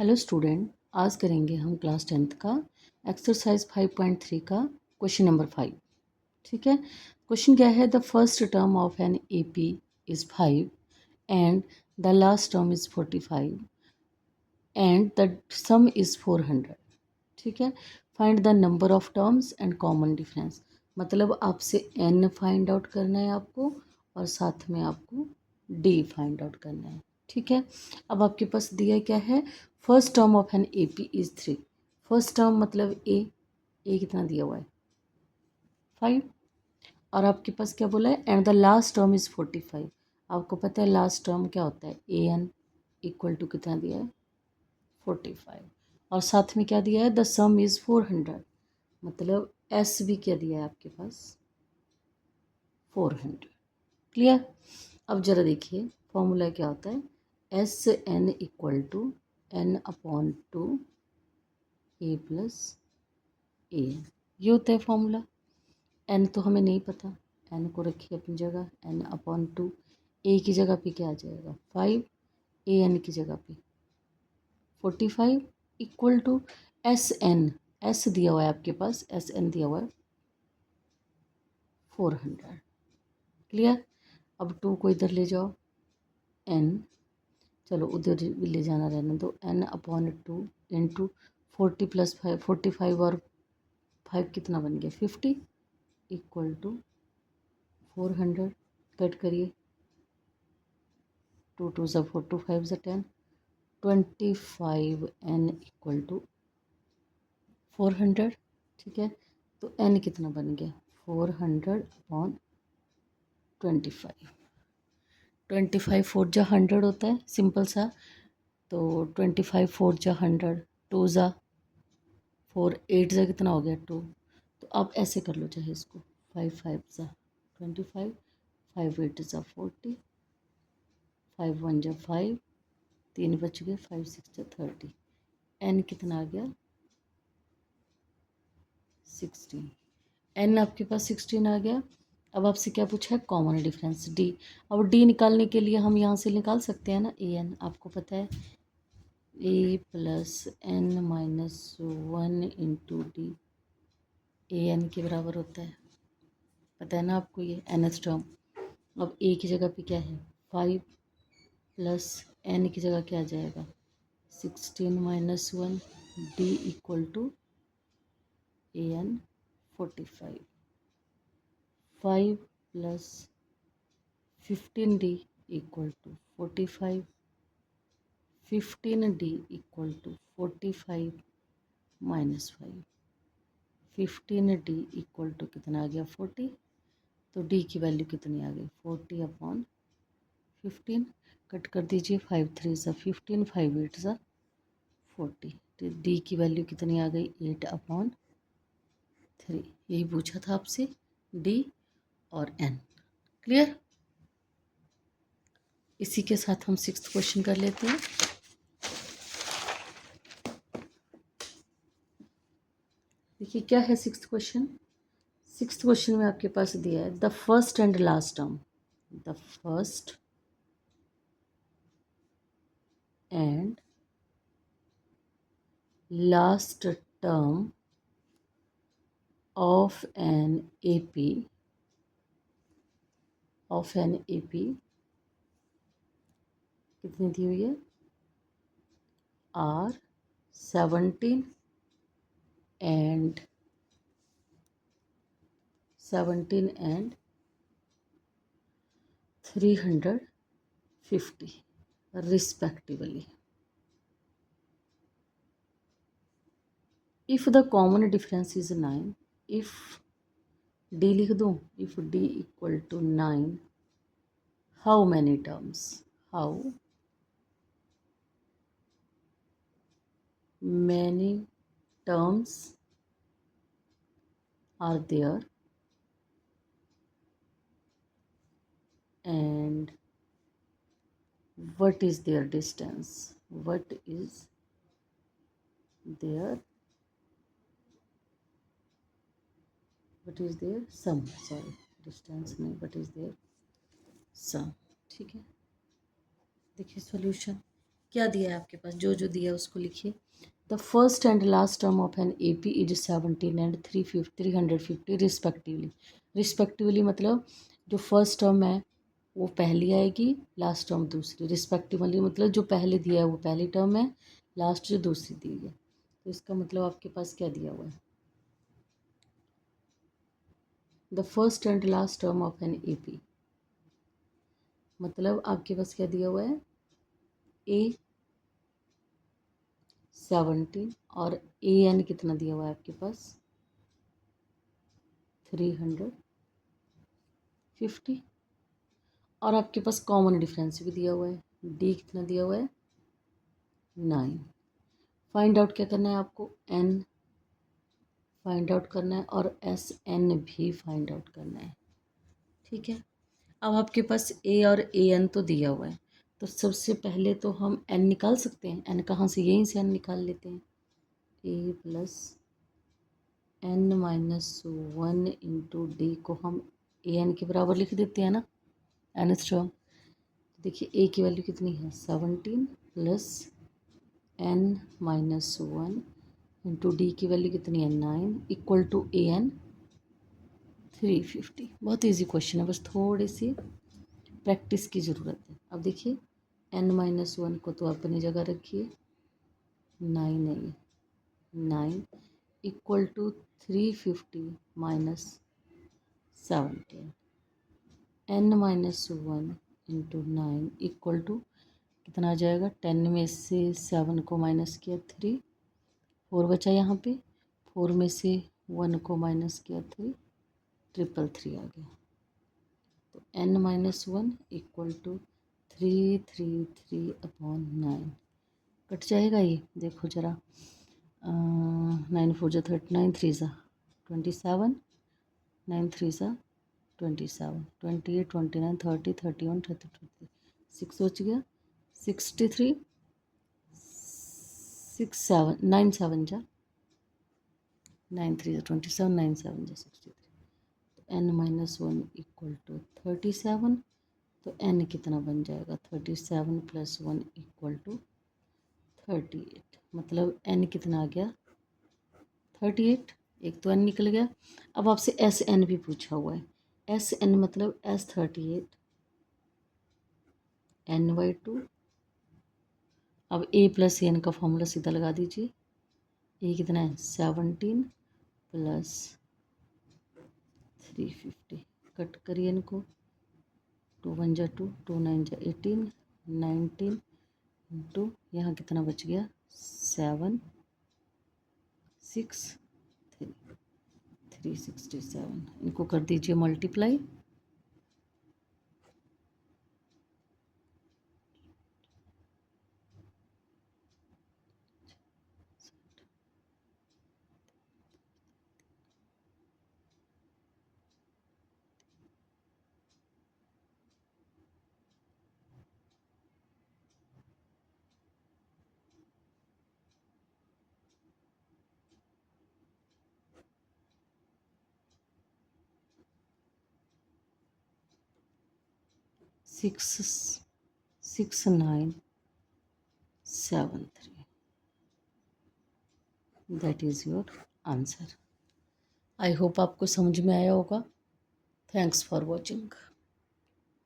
Hello student, आज करेंगे हम क्लास 10th का एक्सरसाइज 5.3 का क्वेश्चन नंबर 5। ठीक है। क्वेश्चन क्या है? The first term of an AP is 5 and the last term is 45 and the some is 400। ठीक है। Find the number of terms and common difference. मतलब आपसे एन फाइंड आउट करना है आपको और साथ में आपको डी फाइंड आउट करना है। ठीक है। अब आपके पास दिया क्या है? First term of an A P is 3। First term मतलब ए कितना दिया हुआ है? 5। और आपके पास क्या बोला है? And the last term is 45। आपको पता है लास्ट टर्म क्या होता है? ए एन इक्वल टू कितना दिया है? 45। और साथ में क्या दिया है? The some is 400। मतलब एस भी क्या दिया है आपके पास? 400। क्लियर? अब ज़रा देखिए फॉर्मूला क्या होता है? S N equal to N upon two A plus A N, ये होता है फॉर्मूला। एन तो हमें नहीं पता, एन को रखिए अपनी जगह, एन अपॉन टू ए की जगह पे क्या आ जाएगा? 5, ए एन की जगह पे 45 equal to S N. S दिया हुआ है आपके पास, एस एन दिया हुआ है 400। क्लियर? अब टू को इधर ले जाओ, एन, चलो उधर भी ले जाना रहने दो, N upon two into 40 plus 5, 45 और 5 कितना बन गया? 50 इक्वल टू 400। कट करिए, 2 2 ज़ा 4, 2 5 ज़ा 10, 25 एन इक्वल टू 400। ठीक है। तो एन कितना बन गया? 400 अपॉन 25। 25 4 जा 100 होता है, सिंपल सा। तो 25 4 जा 100, 2 ज़ा 4, 8 ज़ा कितना हो गया? 2। तो आप ऐसे कर लो चाहे इसको, 5 5 ज़ा 25, 5 8 ज़ा 40, 5 1 जा 5, 3 बच गए, 5 6 जा 30। एन कितना आ गया? 16। एन आपके पास 16 आ गया। अब आपसे क्या पूछा है? Common difference D. अब डी निकालने के लिए हम यहाँ से निकाल सकते हैं ना, ए एन। आपको पता है A plus N minus 1 into D A N के बराबर होता है। पता है ना आपको ये एनथ टर्म। अब ए की जगह पे क्या है? 5 प्लस एन की जगह क्या आ जाएगा? 16 minus 1। D equal to A N 45। 5 plus 15d equal to 45। 15d equal to 45 minus 5। 15d equal to कितना आ गया? 40। तो d की वैल्यू कितनी आ गई? 40 अपॉन 15। कट कर दीजिए, 5 3 ज़ा 15, 5 8 ज़ा 40। तो d की वैल्यू कितनी आ गई? 8 अपॉन 3। यही पूछा था आपसे, d और n। क्लियर? इसी के साथ हम 6th क्वेश्चन कर लेते हैं। देखिए क्या है 6th क्वेश्चन। 6th क्वेश्चन में आपके पास दिया है the first and last term. The first and last term of an AP कितनी दी हुई है? Are 17 and 350 respectively. If the common difference is 9, if D लिख दूँ, if D equal to 9, how many terms? How many terms are there and what is their distance? What is their sum? Sorry, distance नहीं, what is their sum? ठीक है। देखिए solution, क्या दिया है आपके पास, जो जो दिया है उसको लिखिए। The first and last term of an A P is 17 and 350 respectively. Respectively मतलब जो फर्स्ट टर्म है वो पहली आएगी, लास्ट टर्म दूसरी। रिस्पेक्टिवली मतलब जो पहले दिया है वो पहली टर्म है, लास्ट जो दूसरी दी है। तो इसका मतलब आपके पास क्या दिया हुआ है, the first and last term of an A P, मतलब आपके पास क्या दिया हुआ है, ए 17 और ए एन कितना दिया हुआ है आपके पास 350, और आपके पास कॉमन डिफरेंस भी दिया हुआ है, डी कितना दिया हुआ है 9। फाइंड आउट क्या करना है आपको, एन फाइंड आउट करना है और एस एन भी फाइंड आउट करना है। ठीक है, अब आपके पास ए और ए एन तो दिया हुआ है, तो सबसे पहले तो हम एन निकाल सकते हैं। एन कहाँ से, यहीं से एन निकाल लेते हैं। A plus N minus 1 into D को हम ए एन के बराबर लिख देते हैं ना, एन टर्म। देखिए ए की वैल्यू कितनी है 17 plus N minus 1 into D की वैल्यू कितनी है 9 इक्वल टू ए एन 350। बहुत इजी क्वेश्चन है, बस थोड़ी सी प्रैक्टिस की ज़रूरत है। अब देखिए एन माइनस 1 को तो अपनी जगह रखिए, 9 नहीं, 9 equal to 350 minus 17, N minus 1 into 9 equal to कितना आ जाएगा, 10 में से 7 को माइनस किया 3, 4 बचा यहाँ पे, 4 में से 1 को माइनस किया 3, 333 आ गया। तो N minus 1 equal to 333 upon 9 cut जाएगा ये, देखो ज़रा, 9 4 जा 30, 9 3 जा 27, 9 3 जा 27, 28 29 30 31 32 6 बच गया, 63 6 7 9 7 जा 9 3 जा 27, 9 7 जा 63। तो एन माइनस 1 इक्वल टू 37, तो एन कितना बन जाएगा 37 प्लस 1 इक्वल टू 38, मतलब एन कितना आ गया 38, एक तो एन निकल गया। अब आपसे एस एन भी पूछा हुआ है, एस एन मतलब एस 38 एन बाई 2। अब ए प्लस एन का फॉर्मूला सीधा लगा दीजिए, ए कितना है 17 प्लस 350, कट करिए इनको, 2 1 जा 2, 2 9 जा 18, 19 इंटू यहाँ कितना बच गया 7 6 367, इनको कर दीजिए multiply. Six 973, that is your answer. I hope आपको समझ में आया होगा। Thanks for watching.